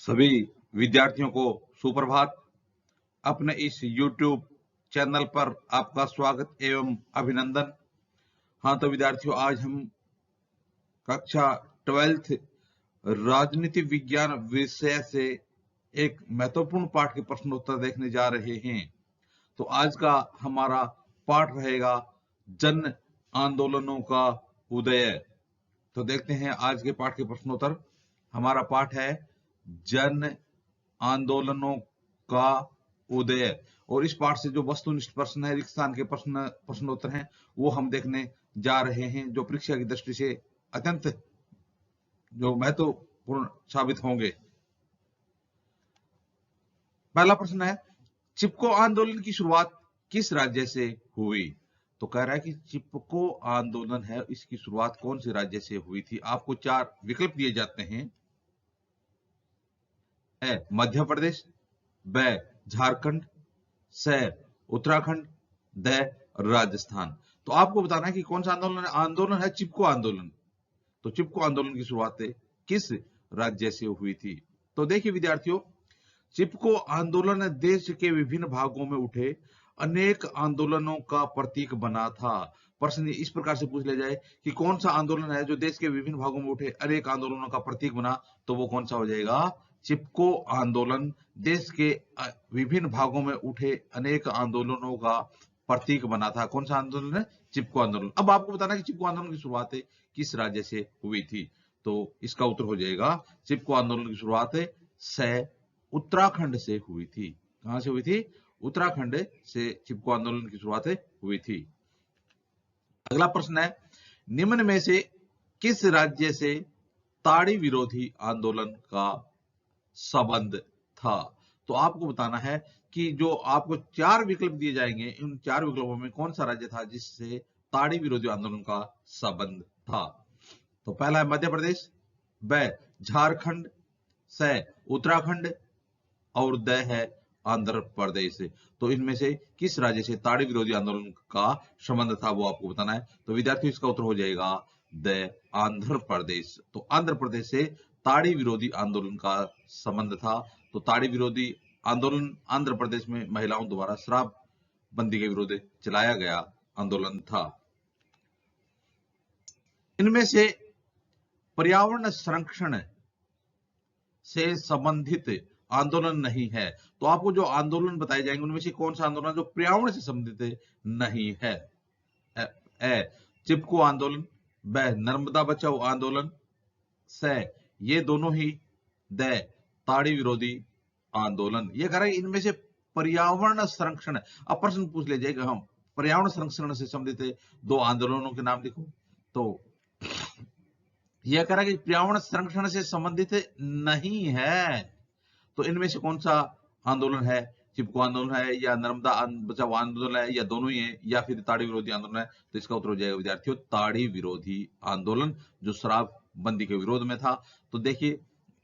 सभी विद्यार्थियों को सुप्रभात। अपने इस YouTube चैनल पर आपका स्वागत एवं अभिनंदन। हाँ तो विद्यार्थियों, आज हम कक्षा 12th राजनीति विज्ञान विषय से एक महत्वपूर्ण पाठ के प्रश्नोत्तर देखने जा रहे हैं। तो आज का हमारा पाठ रहेगा जन आंदोलनों का उदय। तो देखते हैं आज के पाठ के प्रश्नोत्तर। हमारा पाठ है जन आंदोलनों का उदय, और इस पाठ से जो वस्तुनिष्ठ प्रश्न है, रिक्त स्थान के प्रश्नोत्तर हैं, वो हम देखने जा रहे हैं, जो परीक्षा की दृष्टि से अत्यंत जो महत्वपूर्ण साबित होंगे। पहला प्रश्न है, चिपको आंदोलन की शुरुआत किस राज्य से हुई? तो कह रहा है कि चिपको आंदोलन है, इसकी शुरुआत कौन से राज्य से हुई थी? आपको चार विकल्प दिए जाते हैं। ए मध्य प्रदेश, ब झारखंड, स उत्तराखंड, द राजस्थान। तो आपको बताना है कि कौन सा आंदोलन है। आंदोलन है चिपको आंदोलन। तो चिपको आंदोलन की शुरुआत किस राज्य से हुई थी? तो देखिए विद्यार्थियों, चिपको आंदोलन देश के विभिन्न भागों में उठे अनेक आंदोलनों का प्रतीक बना था। प्रश्न इस प्रकार से पूछ लिया जाए कि कौन सा आंदोलन है जो देश के विभिन्न भागों में उठे अनेक आंदोलनों का प्रतीक बना, तो वो कौन सा हो जाएगा? चिपको आंदोलन देश के विभिन्न भागों में उठे अनेक आंदोलनों का प्रतीक बना था। कौन सा आंदोलन है? चिपको आंदोलन। अब आपको बताना है कि चिपको आंदोलन की शुरुआत किस राज्य से हुई थी। तो इसका उत्तर हो जाएगा, चिपको आंदोलन की शुरुआत से उत्तराखंड से हुई थी। कहां से हुई थी? उत्तराखंड से चिपको आंदोलन की शुरुआत हुई थी। अगला प्रश्न है, निम्न में से किस राज्य से ताड़ी विरोधी आंदोलन का संबंध था? तो आपको बताना है कि जो आपको चार विकल्प दिए जाएंगे, इन चार विकल्पों में कौन सा राज्य था जिससे ताड़ी विरोधी आंदोलन का संबंध था। तो पहला है मध्य प्रदेश, ब झारखंड, स उत्तराखंड और द है आंध्र प्रदेश। तो इनमें से किस राज्य से ताड़ी विरोधी आंदोलन का संबंध था, वो आपको बताना है। तो विद्यार्थियों, इसका उत्तर हो जाएगा द आंध्र प्रदेश। तो आंध्र प्रदेश से ताड़ी विरोधी आंदोलन का संबंध था। तो ताड़ी विरोधी आंदोलन आंध्र प्रदेश में महिलाओं द्वारा शराब बंदी के विरुद्ध चलाया गया आंदोलन था। इनमें से पर्यावरण संरक्षण से संबंधित आंदोलन नहीं है। तो आपको जो आंदोलन बताए जाएंगे उनमें से कौन सा आंदोलन जो पर्यावरण से संबंधित नहीं है? ए चिपको आंदोलन, ब नर्मदा बचाओ आंदोलन, स ये दोनों ही, द ताड़ी विरोधी आंदोलन। ये कह रहा है इनमें से पर्यावरण संरक्षण। अब प्रश्न पूछ ले जाएगा, हम पर्यावरण संरक्षण से संबंधित दो आंदोलनों के नाम लिखो। तो यह कह रहा है कि पर्यावरण संरक्षण से संबंधित नहीं है। तो इनमें से कौन सा आंदोलन है? चिपको आंदोलन है, या नर्मदा बचाओ आंदोलन है, या दोनों ही है, या फिर ताड़ी विरोधी आंदोलन है? तो इसका उत्तर हो जाएगा विद्यार्थियों, ताड़ी विरोधी आंदोलन, जो शराब बंदी के विरोध में था। तो देखिए,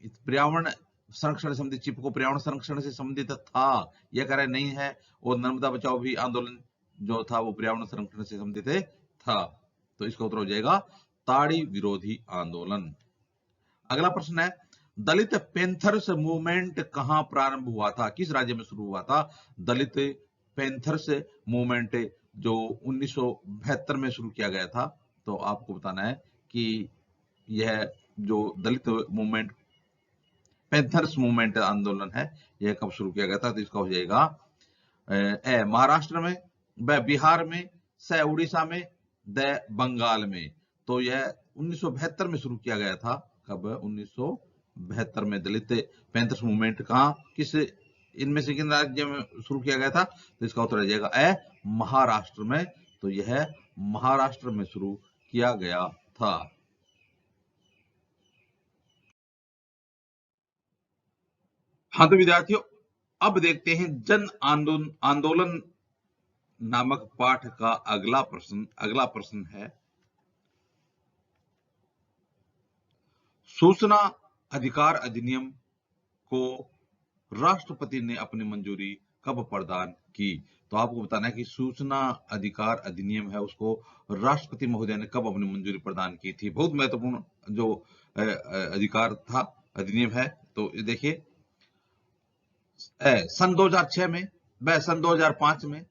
पर्यावरण संरक्षण से संबंधित चिपको पर्यावरण संरक्षण से संबंधित था, यह कह रहा है नहीं है। और नर्मदा बचाओ भी आंदोलन जो था वो पर्यावरण संरक्षण से संबंधित था। तो इसका उत्तर हो जाएगा ताड़ी विरोधी आंदोलन। अगला प्रश्न है, दलित पैंथर्स मूवमेंट कहां प्रारंभ हुआ था? किस राज्य में शुरू हुआ था दलित पैंथर्स मूवमेंट, जो 1972 में शुरू किया गया था? तो आपको बताना है कि यह जो दलित मूवमेंट, पैंथर्स मूवमेंट आंदोलन है, यह कब शुरू किया गया था? तो इसका हो जाएगा ए महाराष्ट्र में, ब बिहार में, स उड़ीसा में, द बंगाल में। तो यह 1972 में शुरू किया गया था। कब? 1972 में दलित पैंथर्स मूवमेंट कहां, किस, इनमें से किन राज्य में शुरू किया गया था? तो इसका उत्तर आ जाएगा ए महाराष्ट्र में। तो यह महाराष्ट्र में शुरू किया गया था। हाँ तो विद्यार्थियों, अब देखते हैं जन आंदोलन नामक पाठ का अगला प्रश्न। अगला प्रश्न है, सूचना अधिकार अधिनियम को राष्ट्रपति ने अपनी मंजूरी कब प्रदान की? तो आपको बताना है कि सूचना अधिकार अधिनियम है, उसको राष्ट्रपति महोदय ने कब अपनी मंजूरी प्रदान की थी। बहुत महत्वपूर्ण जो अधिकार था, अधिनियम है। तो देखिए, सन 2006 में, ब सन 2005 में,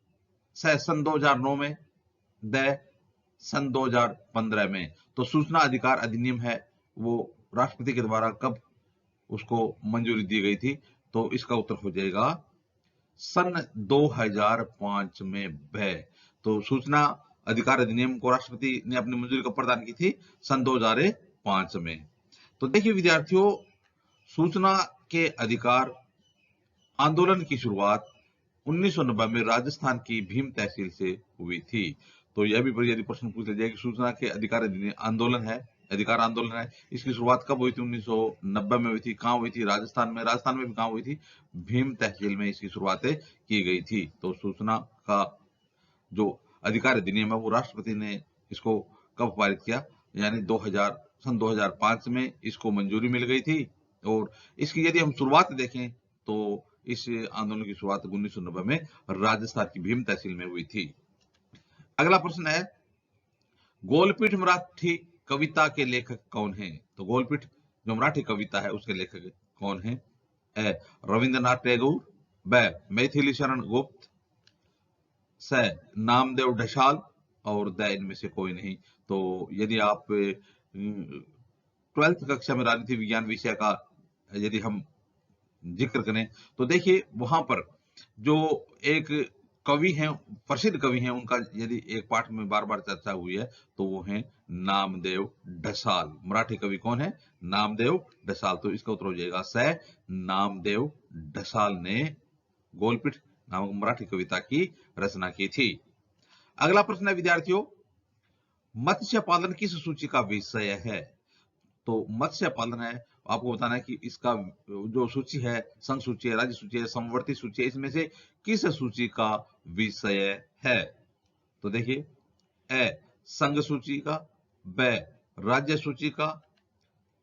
स सन 2009 में, द सन 2015 में। तो सूचना अधिकार अधिनियम है वो राष्ट्रपति के द्वारा कब उसको मंजूरी दी गई थी? तो इसका उत्तर हो जाएगा सन 2005 में ब। तो सूचना अधिकार अधिनियम को राष्ट्रपति ने अपनी मंजूरी कब प्रदान की थी? सन 2005 में। तो देखिए विद्यार्थियों, सूचना के अधिकार आंदोलन की शुरुआत 1990 में राजस्थान की भीम तहसील से हुई थी। तो यह भी यदि प्रश्न पूछ लिया जाए कि सूचना के अधिकार आंदोलन है, अधिकार आंदोलन है, इसकी शुरुआत कब हुई थी? 1990 में हुई थी। कहां हुई थी? राजस्थान में। राजस्थान में भी कहां हुई थी? भीम तहसील में इसकी शुरुआतें की गई थी। तो सूचना का जो अधिकार अधिनियम है वो राष्ट्रपति ने इसको कब पारित किया? यानी सन 2005 में इसको मंजूरी मिल गई थी। और इसकी यदि हम शुरुआत देखें तो इस आंदोलन की शुरुआत 1990 में राजस्थान की भीम तहसील में हुई थी। अगला प्रश्न है, गोलपीठ मराठी कविता के लेखक कौन हैं? तो गोलपीठ जो मराठी कविता है उसके लेखक कौन हैं? ए रविंद्रनाथ टैगोर, ब मैथिली शरण गुप्त, स नामदेव ढसाल और द इनमें से कोई नहीं। तो यदि आप 12th कक्षा में राजनीति विज्ञान विषय का यदि हम जिक्र करें तो देखिए वहां पर जो एक कवि हैं, प्रसिद्ध कवि हैं, उनका यदि एक पाठ में बार बार चर्चा हुई है तो वो हैं नामदेव ढसाल। मराठी कवि कौन है? नामदेव ढसाल। तो इसका उत्तर हो जाएगा स नामदेव ढसाल ने गोलपीठ नामक मराठी कविता की रचना की थी। अगला प्रश्न है विद्यार्थियों, मत्स्य पालन किस सूची का विषय है? तो मत्स्य पालन है, आपको बताना है कि इसका जो सूची है, संघ सूची है, राज्य सूची है, समवर्ती सूची है, इसमें से किस सूची का विषय है? तो देखिए, ए संघ सूची का, ब राज्य सूची का,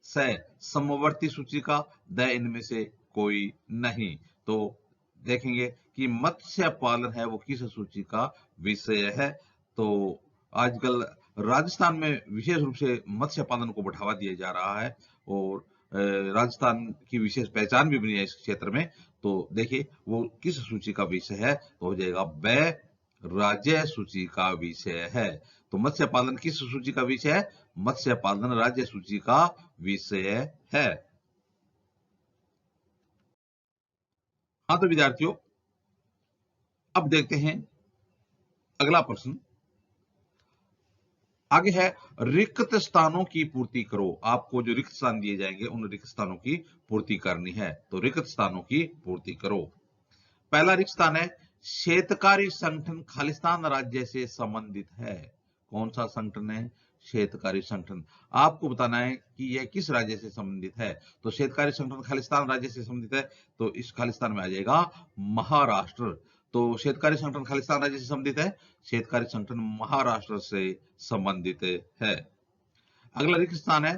स समवर्ती सूची का, द इनमें से कोई नहीं। तो देखेंगे कि मत्स्य पालन है वो किस सूची का विषय है। तो आजकल राजस्थान में विशेष रूप से मत्स्य पालन को बढ़ावा दिया जा रहा है और राजस्थान की विशेष पहचान भी बनी है इस क्षेत्र में। तो देखिए वो किस सूची का विषय है? तो हो जाएगा ब राज्य सूची का विषय है। तो मत्स्य पालन किस सूची का विषय है? मत्स्य पालन राज्य सूची का विषय है। हाँ तो विद्यार्थियों, अब देखते हैं अगला प्रश्न। आगे है, रिक्त स्थानों की पूर्ति करो। आपको जो रिक्त स्थान दिए जाएंगे उन रिक्त स्थानों की पूर्ति करनी है। तो रिक्त स्थानों की पूर्ति करो। पहला रिक्त स्थान है, शेतकारी संगठन खालिस्तान राज्य से संबंधित है। कौन सा संगठन है? शेतकारी संगठन। आपको बताना है कि यह किस राज्य से संबंधित है। तो शेतकारी संगठन खालिस्तान राज्य से संबंधित है, तो इस खालिस्तान में आ जाएगा महाराष्ट्र। तो शेतकारी संगठन खालिस्तान राज्य से संबंधित है, शेतकारी संगठन महाराष्ट्र से संबंधित है। अगला रिक्त स्थान है,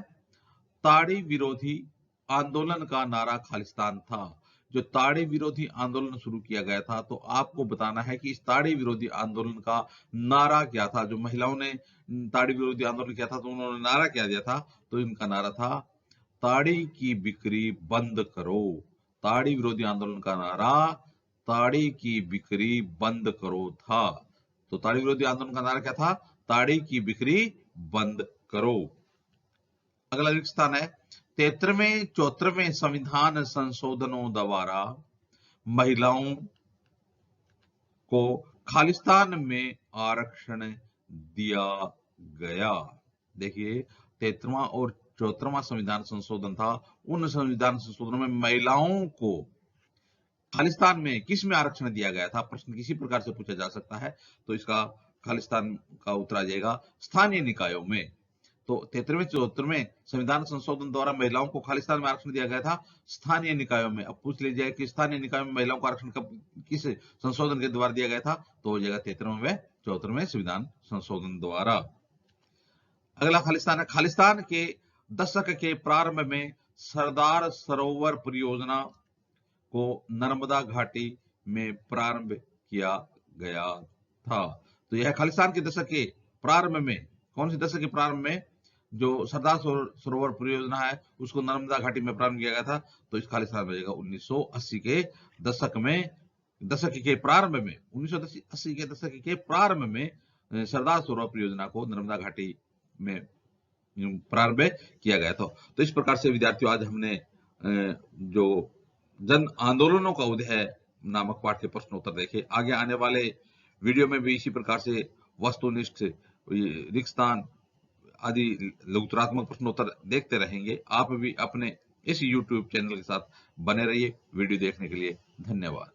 ताड़ी विरोधी आंदोलन का नारा खालिस्तान था। जो ताड़ी विरोधी आंदोलन शुरू किया गया था, तो आपको बताना है कि इस ताड़ी विरोधी आंदोलन का नारा क्या था। जो महिलाओं ने ताड़ी विरोधी आंदोलन किया था तो उन्होंने नारा क्या दिया था? तो इनका नारा था, ताड़ी की बिक्री बंद करो। ताड़ी विरोधी आंदोलन का नारा ताड़ी की बिक्री बंद करो था। तो ताड़ी विरोधी आंदोलन का नारा क्या था? ताड़ी की बिक्री बंद करो। अगला रिक्त स्थान है, 73वें 74वें संविधान संशोधनों द्वारा महिलाओं को खालिस्तान में आरक्षण दिया गया। देखिए 73वां और 74वां संविधान संशोधन था, उन संविधान संशोधनों में महिलाओं को खालिस्तान में किस में आरक्षण दिया गया था? प्रश्न किसी प्रकार से पूछा जा सकता है। तो इसका खालिस्तान का उत्तर आ जाएगा स्थानीय निकायों में। तो 73वें 74वें संविधान संशोधन द्वारा महिलाओं को खालिस्तान में आरक्षण दिया गया था स्थानीय निकायों में। अब पूछ लीजिए कि स्थानीय निकायों में महिलाओं को आरक्षण कब किस संशोधन के द्वारा दिया गया था? तो हो जाएगा 73वें 74वें संविधान संशोधन द्वारा। अगला खालिस्तान है, खालिस्तान के दशक के प्रारंभ में सरदार सरोवर परियोजना को नर्मदा घाटी में प्रारंभ किया गया था। तो यह खालिस्तान के दशक के प्रारंभ में, कौन से दशक के प्रारंभ में? जो सरदार सरोवर परियोजना है उसको नर्मदा घाटी में प्रारंभ किया गया था। तो इस खालिस्तान बजेगा 1980 के दशक में, दशक के प्रारंभ में, 1980 के दशक के प्रारंभ में सरदार सरोवर परियोजना को नर्मदा घाटी में प्रारंभ किया गया था। तो इस प्रकार से विद्यार्थियों आज हमने जो जन आंदोलनों का उदय नामक पाठ के प्रश्नोत्तर देखे। आगे आने वाले वीडियो में भी इसी प्रकार से वस्तुनिष्ठ, रिक्तस्थान आदि लघुतरात्मक प्रश्नोत्तर देखते रहेंगे। आप भी अपने इस YouTube चैनल के साथ बने रहिए। वीडियो देखने के लिए धन्यवाद।